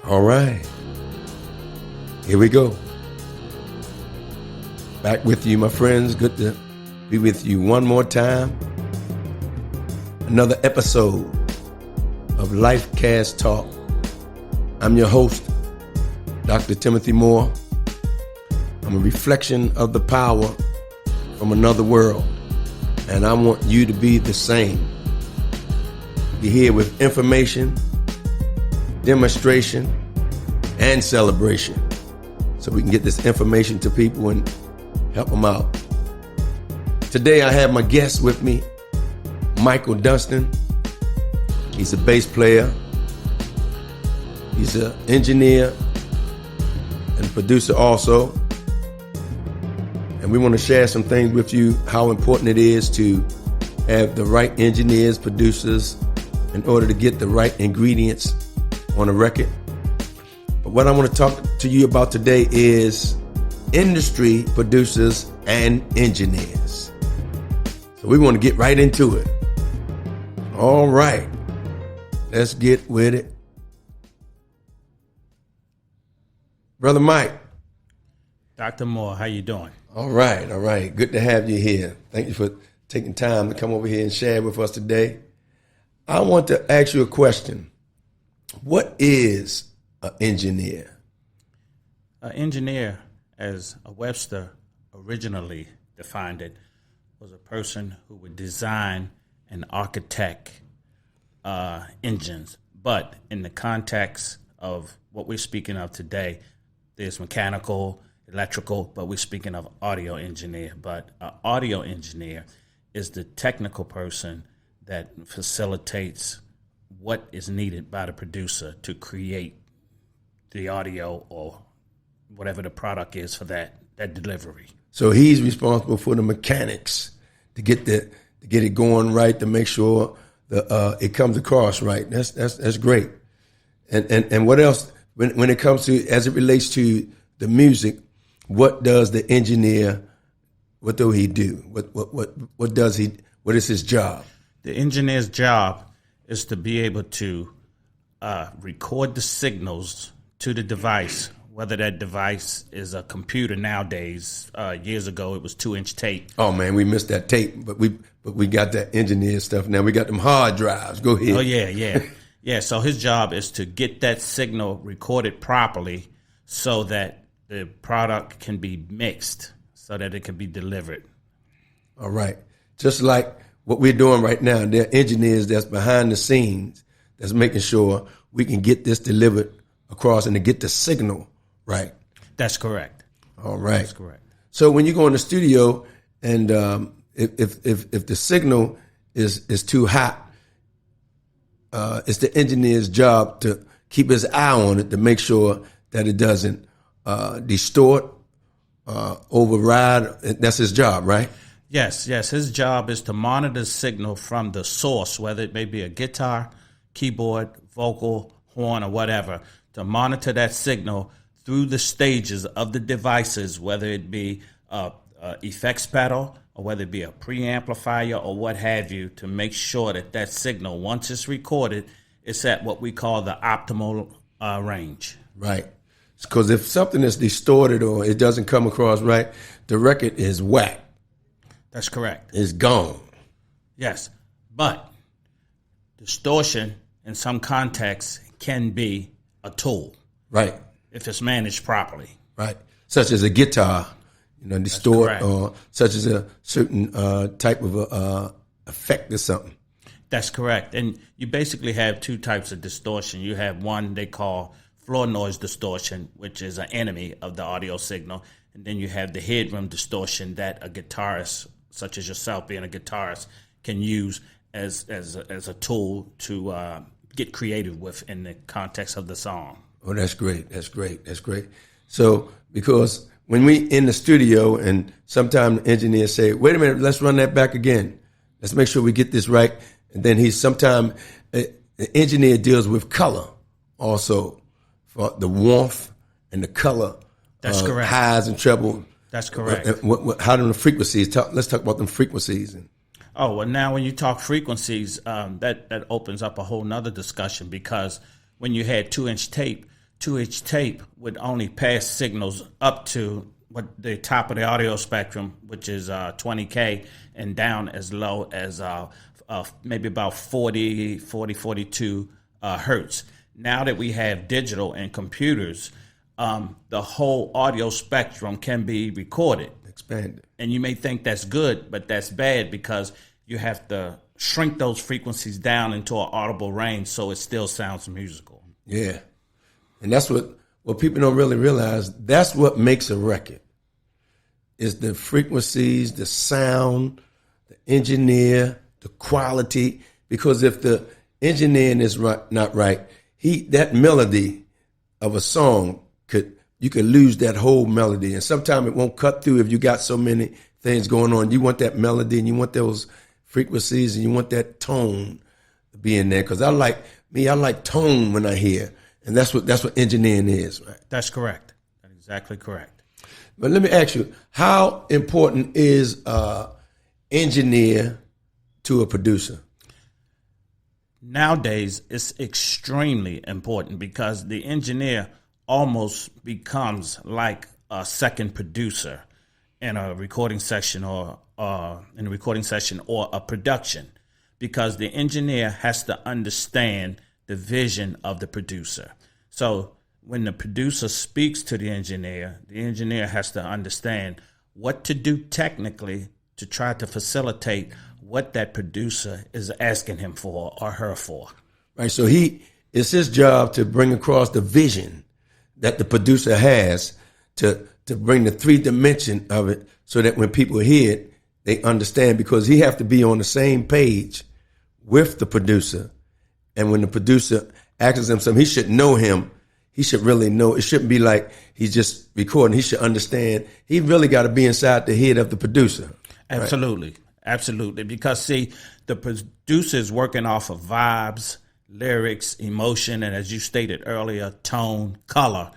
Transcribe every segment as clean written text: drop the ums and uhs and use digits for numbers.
All right. Here we go. Back with you, my friends. Good to be with you one more time. Another episode of LifeCast Talk. I'm your host, Dr. Timothy Moore. I'm a reflection of the power from another world, and I want you to be the same. Be here with information, demonstration, and celebration, so we can get this information to people and help them out. Today I have my guest with me, Michael Dunston. He's a bass player. He's an engineer and producer also. And we want to share some things with you, how important it is to have the right engineers, producers, in order to get the right ingredients on a record. But what I want to talk to you about today is industry producers and engineers. So we want to get right into it. All right, let's get with it. Brother Mike. Dr. Moore, how you doing? All right. Good to have you here. Thank you for taking time to come over here and share with us today. I want to ask you a question. What is an engineer? An engineer, as Webster originally defined it, was a person who would design and architect engines. But in the context of what we're speaking of today, there's mechanical, electrical, but we're speaking of audio engineer. But an audio engineer is the technical person that facilitates what is needed by the producer to create the audio or whatever the product is for that delivery. So he's responsible for the mechanics to get it going right, to make sure it comes across right. That's great. And what else when it comes to, as it relates to the music? What does the engineer? What do he do? What does he? What is his job? The engineer's job is to be able to record the signals to the device, whether that device is a computer nowadays. Years ago, it was 2-inch tape. Oh man, we missed that tape, but we got that engineer stuff now. We got them hard drives. Go ahead. Oh yeah. So his job is to get that signal recorded properly, so that the product can be mixed, so that it can be delivered. All right, just like what we're doing right now, there are engineers that's behind the scenes that's making sure we can get this delivered across and to get the signal right. That's correct. All right. That's correct. So when you go in the studio and if the signal is too hot, it's the engineer's job to keep his eye on it to make sure that it doesn't distort, override. That's his job, right? Yes. His job is to monitor the signal from the source, whether it may be a guitar, keyboard, vocal, horn, or whatever, to monitor that signal through the stages of the devices, whether it be a effects pedal or whether it be a preamplifier or what have you, to make sure that signal, once it's recorded, it's at what we call the optimal range. Right. Because if something is distorted or it doesn't come across right, the record is whack. That's correct. It's gone. Yes. But distortion in some contexts can be a tool. Right. If it's managed properly. Right. Such as a guitar, distort, or such as a certain type of effect or something. That's correct. And you basically have two types of distortion. You have one they call floor noise distortion, which is an enemy of the audio signal. And then you have the headroom distortion that a guitarist, such as yourself being a guitarist, can use as a tool to get creative with in the context of the song. Oh, that's great. So, because when we in the studio and sometimes the engineers say, wait a minute, let's run that back again. Let's make sure we get this right. And then sometimes the engineer deals with color also, for the warmth and the color. That's correct. Highs and treble. That's correct. How do the frequencies? Let's talk about them frequencies. Oh, well, now when you talk frequencies, that opens up a whole nother discussion, because when you had 2-inch tape 2-inch tape would only pass signals up to what the top of the audio spectrum, which is 20K, and down as low as maybe about 42 hertz. Now that we have digital and computers, the whole audio spectrum can be recorded. Expanded. And you may think that's good, but that's bad because you have to shrink those frequencies down into an audible range so it still sounds musical. Yeah. And that's what people don't really realize. That's what makes a record. Is the frequencies, the sound, the engineer, the quality. Because if the engineering is not right, that melody of a song you could lose that whole melody. And sometimes it won't cut through if you got so many things going on. You want that melody and you want those frequencies and you want that tone to be in there. Because I like tone when I hear. And that's what engineering is, right? That's correct. That's exactly correct. But let me ask you, how important is engineer to a producer? Nowadays, it's extremely important because the engineer almost becomes like a second producer in a recording session or a production, because the engineer has to understand the vision of the producer. So when the producer speaks to the engineer has to understand what to do technically to try to facilitate what that producer is asking him for or her for. Right. So it's his job to bring across the vision that the producer has to bring the 3 dimension of it so that when people hear it, they understand, because he have to be on the same page with the producer. And when the producer asks him something, he should know him. He should really know. It shouldn't be like he's just recording. He should understand. He really got to be inside the head of the producer. Absolutely. Right? Absolutely. Because, see, the producer is working off of vibes, lyrics, emotion, and as you stated earlier, tone, color.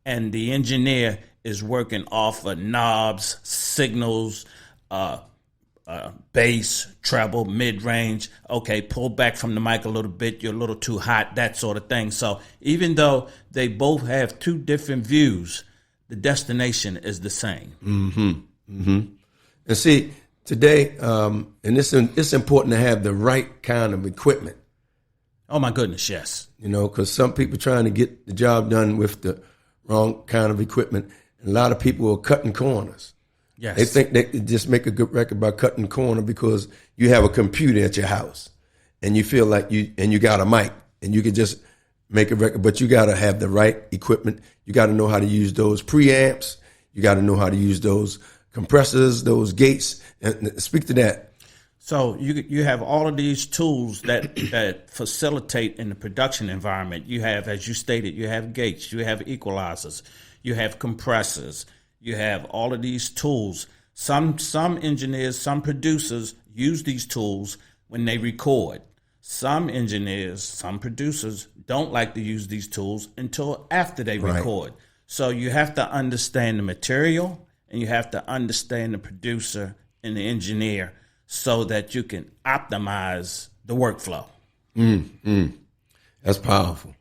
And the engineer is working off of knobs, signals, bass, treble, mid-range. Okay, pull back from the mic a little bit. You're a little too hot, that sort of thing. So even though they both have 2 different views, the destination is the same. Mm-hmm. Mm-hmm. And see, today, and it's important to have the right kind of equipment. Oh, my goodness, yes. You know, because some people trying to get the job done with the wrong kind of equipment. And a lot of people are cutting corners. Yes. They think they can just make a good record by cutting corner because you have a computer at your house and you feel like you got a mic and you can just make a record, but you got to have the right equipment. You got to know how to use those preamps. You got to know how to use those compressors, those gates, and speak to that. So you have all of these tools that facilitate in the production environment. You have, as you stated, you have gates, you have equalizers, you have compressors, you have all of these tools. Some engineers, some producers use these tools when they record. Some engineers, some producers don't like to use these tools until after they record. So you have to understand the material and you have to understand the producer and the engineer so that you can optimize the workflow. That's powerful.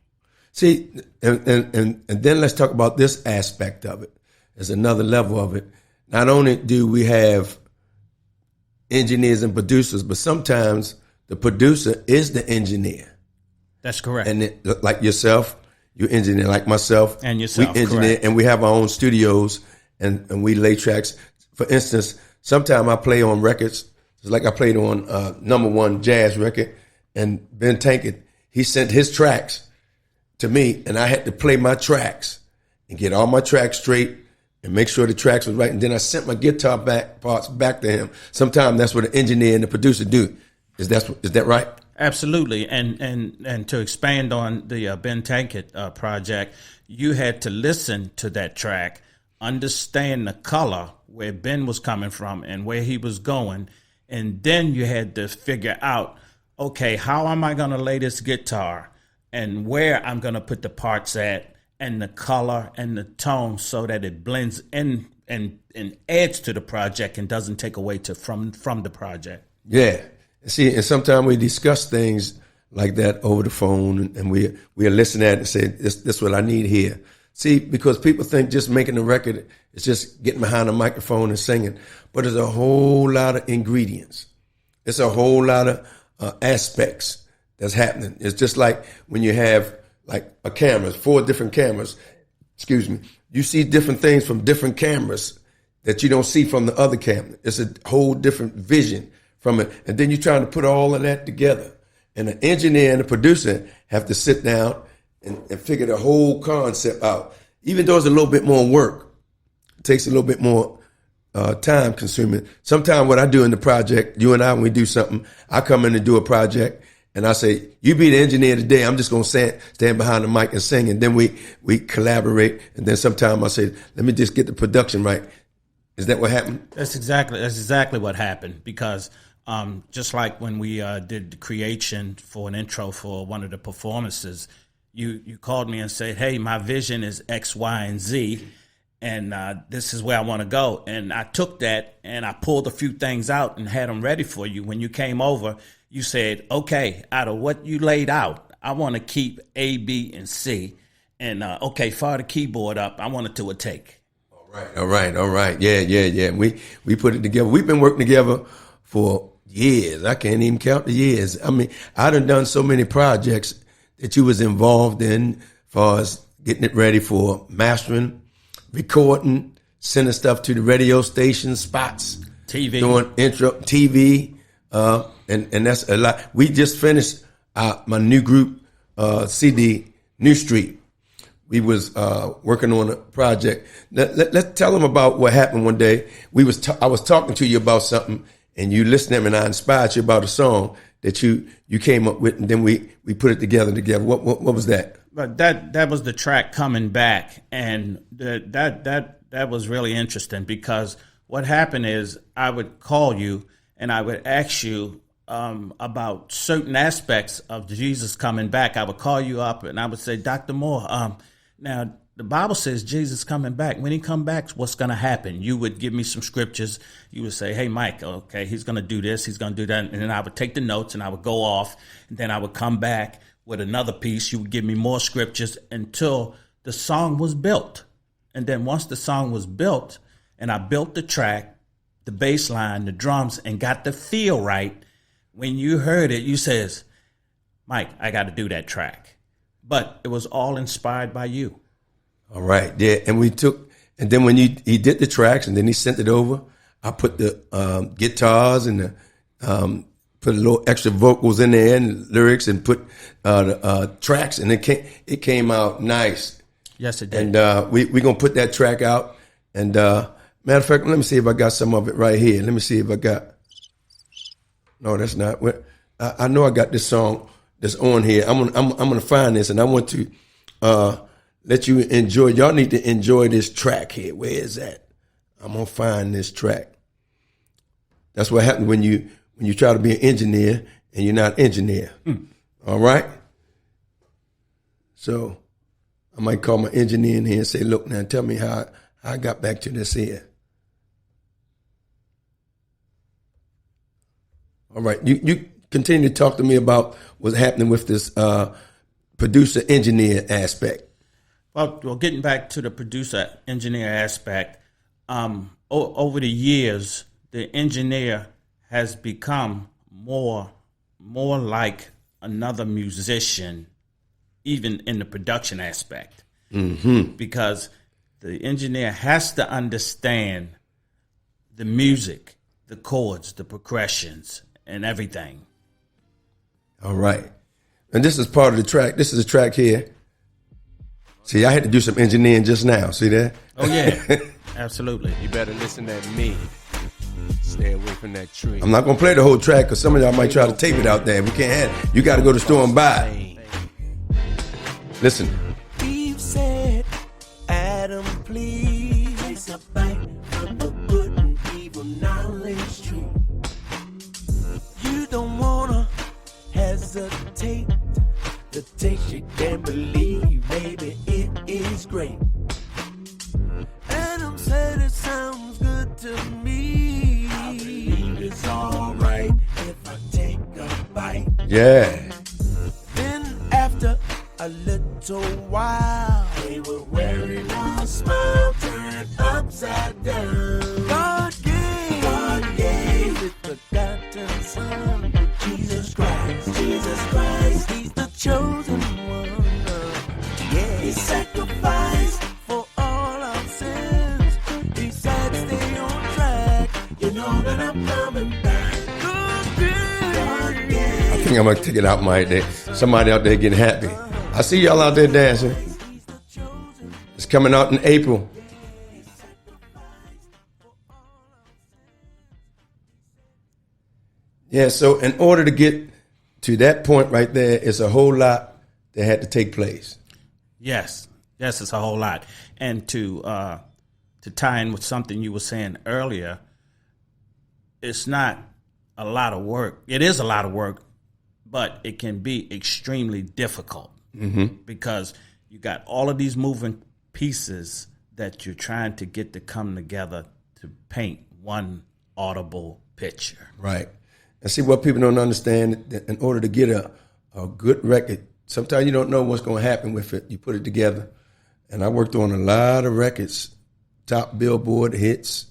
See, and then let's talk about this aspect of it. There's another level of it. Not only do we have engineers and producers, but sometimes the producer is the engineer. That's correct. And like yourself, you engineer, like myself. And yourself, we engineer, correct. and we have our own studios, and we lay tracks. For instance, sometimes I play on records. It's like I played on #1 jazz record, and Ben Tankard, he sent his tracks to me, and I had to play my tracks and get all my tracks straight and make sure the tracks was right. And then I sent my guitar parts back to him. Sometimes that's what the engineer and the producer do. Is that right? Absolutely. And to expand on the Ben Tankard project, you had to listen to that track, understand the color, where Ben was coming from and where he was going. And then you had to figure out, okay, how am I going to lay this guitar and where I'm going to put the parts at and the color and the tone so that it blends in and adds to the project and doesn't take away from the project. Yeah. See, and sometimes we discuss things like that over the phone, and we are listening at it and say, this is what I need here. See, because people think just making a record is just getting behind a microphone and singing, but there's a whole lot of ingredients. It's a whole lot of aspects that's happening. It's just like when you have like a camera, 4 different cameras, you see different things from different cameras that you don't see from the other camera. It's a whole different vision from it. And then you're trying to put all of that together. And the engineer and the producer have to sit down and figure the whole concept out. Even though it's a little bit more work, it takes a little bit more time consuming. Sometimes what I do in the project, you and I, when we do something, I come in and do a project and I say, you be the engineer today. I'm just going to stand behind the mic and sing. And then we collaborate. And then sometimes I say, let me just get the production right. Is that what happened? That's exactly what happened, because just like when we did the creation for an intro for one of the performances, you called me and said, hey, my vision is X, Y, and Z, and this is where I want to go. And I took that and I pulled a few things out and had them ready for you. When you came over, you said, okay, out of what you laid out, I want to keep A, B, and C. And okay, fire the keyboard up. I want it to a take. All right. Yeah. We put it together. We've been working together for years. I can't even count the years. I mean, I done so many projects that you was involved in, as far as getting it ready for mastering, recording, sending stuff to the radio station spots, TV, doing intro, TV, and that's a lot. We just finished my new group CD, New Street. We was working on a project. Let's tell them about what happened one day. I was talking to you about something, and you listened to me, and I inspired you about a song that you came up with, and then we put it together. What was that? But that was the track Coming Back, and that was really interesting, because what happened is I would call you and I would ask you about certain aspects of Jesus coming back. I would call you up and I would say, Dr. Moore, now the Bible says Jesus coming back. When he come back, what's going to happen? You would give me some scriptures. You would say, hey, Mike, okay, he's going to do this, he's going to do that. And then I would take the notes and I would go off. And then I would come back with another piece. You would give me more scriptures until the song was built. And then once the song was built and I built the track, the bass line, the drums, and got the feel right, when you heard it, you says, Mike, I got to do that track. But it was all inspired by you. All right, yeah, and then when he did the tracks and then he sent it over, I put the guitars and put a little extra vocals in there and lyrics and put the tracks, and it came out nice. Yes, it did. And we're gonna put that track out. And matter of fact, let me see if I got some of it right here. Let me see if I got. No, that's not. I know I got this song that's on here. I'm gonna find this, and I want to let you enjoy. Y'all need to enjoy this track here. Where is that? I'm gonna find this track. That's what happens when you try to be an engineer and you're not an engineer. All right. So I might call my engineer in here and say, "Look, now tell me how I got back to this here." All right, you continue to talk to me about what's happening with this producer engineer aspect. Well, getting back to the producer engineer aspect, over the years, the engineer has become more like another musician, even in the production aspect, because the engineer has to understand the music, the chords, the progressions, and everything. All right. And this is part of the track. This is a track here. See, I had to do some engineering just now. See that? Oh, yeah. Absolutely. You better listen at me. Stay away from that tree. I'm not going to play the whole track because some of y'all might try to tape it out there. We can't have it. You got to go to the store and buy it. Listen. Eve said, Adam, please take a bite from the good and evil knowledge tree. You don't want to hesitate. The taste you can't believe, baby, it is great. Adam said it sounds good to me. I believe it's alright if I take a bite. Yeah. so wild. They were wearing a smile turned upside down. God gave his forgotten son, Jesus Christ. Jesus Christ, he's the chosen one. Yeah, he sacrificed for all our sins. He said, stay on track. You know that I'm coming back. I think I'm gonna take it out my day. Somebody out there getting happy. I see y'all out there dancing. It's coming out in April. Yeah, so in order to get to that point right there, it's a whole lot that had to take place. Yes, it's a whole lot. And to tie in with something you were saying earlier, it's not a lot of work. It is a lot of work, but it can be extremely difficult because you got all of these moving pieces that you're trying to get to come together to paint one audible picture. Right. And see, what people don't understand, that in order to get a good record, sometimes you don't know what's going to happen with it. You put it together. And I worked on a lot of records, top Billboard hits,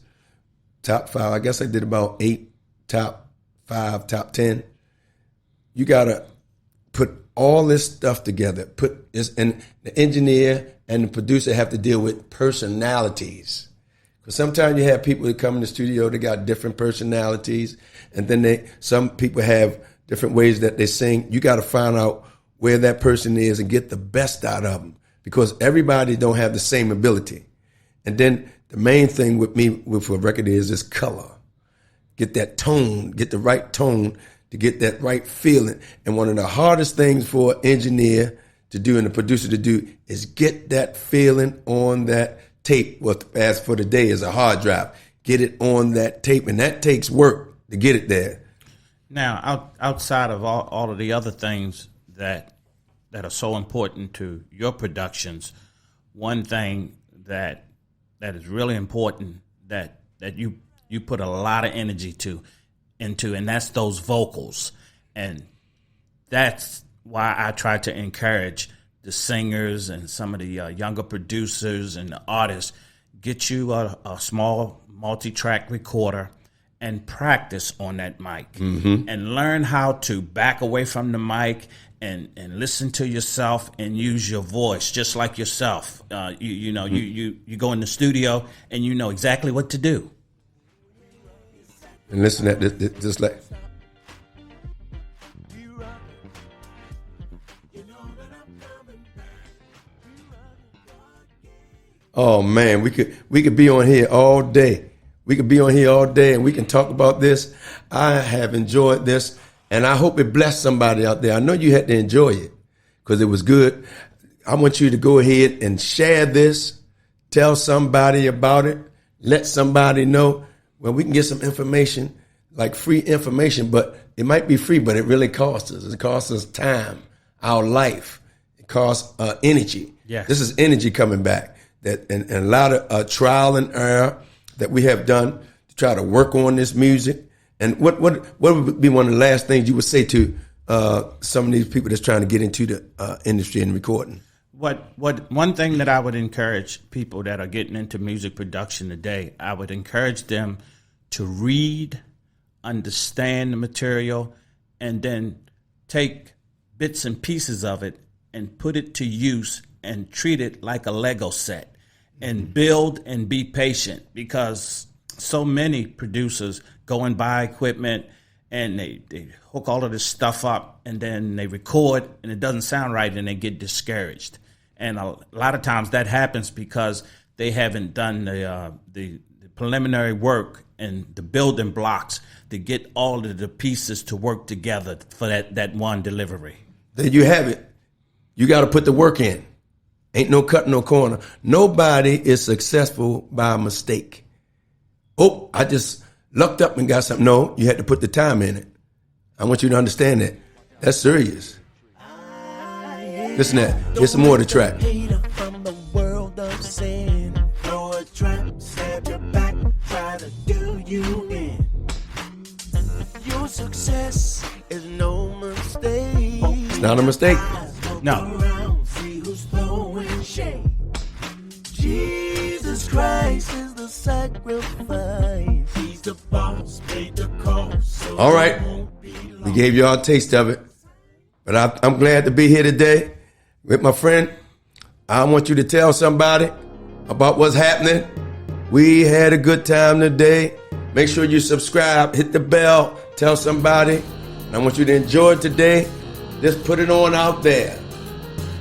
top 5. I guess I did about 8 top 5, top 10. You got to put all this stuff together. And the engineer and the producer have to deal with personalities. Because sometimes you have people that come in the studio, they got different personalities. And then some people have different ways that they sing. You got to find out where that person is and get the best out of them, because everybody don't have the same ability. And then the main thing with me with a record is color. Get that tone, get the right tone to get that right feeling. And one of the hardest things for an engineer to do and a producer to do is get that feeling on that tape. What as for today is a hard drive. Get it on that tape, and that takes work to get it there. Now, outside of all of the other things that are so important to your productions, one thing that is really important that you put a lot of energy into, and that's those vocals. And that's why I try to encourage the singers and some of the younger producers and the artists, get you a small multi-track recorder and practice on that mic and learn how to back away from the mic and listen to yourself and use your voice just like yourself. You go in the studio and you know exactly what to do. And listen at this just like. Oh man, we could be on here all day. We could be on here all day and we can talk about this. I have enjoyed this, and I hope it blessed somebody out there. I know you had to enjoy it because it was good. I want you to go ahead and share this, tell somebody about it, let somebody know. Well, we can get some information, like free information, but it might be free, but it really costs us. It costs us time, our life. It costs energy. Yes. This is energy coming back. And a lot of trial and error that we have done to try to work on this music. And what would be one of the last things you would say to some of these people that's trying to get into the industry and recording? One thing that I would encourage people that are getting into music production today, I would encourage them to read, understand the material, and then take bits and pieces of it and put it to use and treat it like a Lego set and build and be patient, because so many producers go and buy equipment and they hook all of this stuff up and then they record and it doesn't sound right and they get discouraged. And a lot of times that happens because they haven't done the preliminary work and the building blocks to get all of the pieces to work together for that one delivery. There you have it. You got to put the work in. Ain't no cut, no corner. Nobody is successful by mistake. Oh, I just lucked up and got something. No, you had to put the time in it. I want you to understand that. That's serious. Listen to that. Here's some more of the track. From the world of sin, throw a trap, stab your back, try to do you in. Your success is no mistake. It's not a mistake. No. See who's the boss paid the cost. So All right. We gave you all a taste of it. But I'm glad to be here today with my friend. I want you to tell somebody about what's happening. We had a good time today. Make sure you subscribe, hit the bell, tell somebody. And I want you to enjoy it today. Just put it on out there.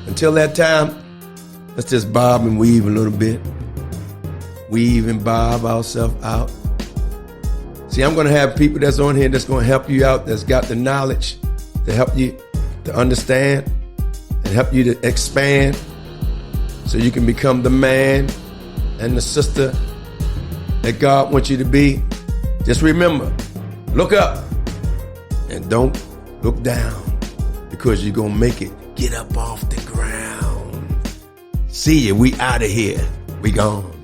Until that time, let's just bob and weave a little bit. Weave and bob ourselves out. See, I'm going to have people that's on here that's going to help you out, that's got the knowledge to help you to understand and help you to expand so you can become the man and the sister that God wants you to be. Just remember, look up and don't look down, because you're going to make it. Get up off the ground. See ya. We out of here. We gone.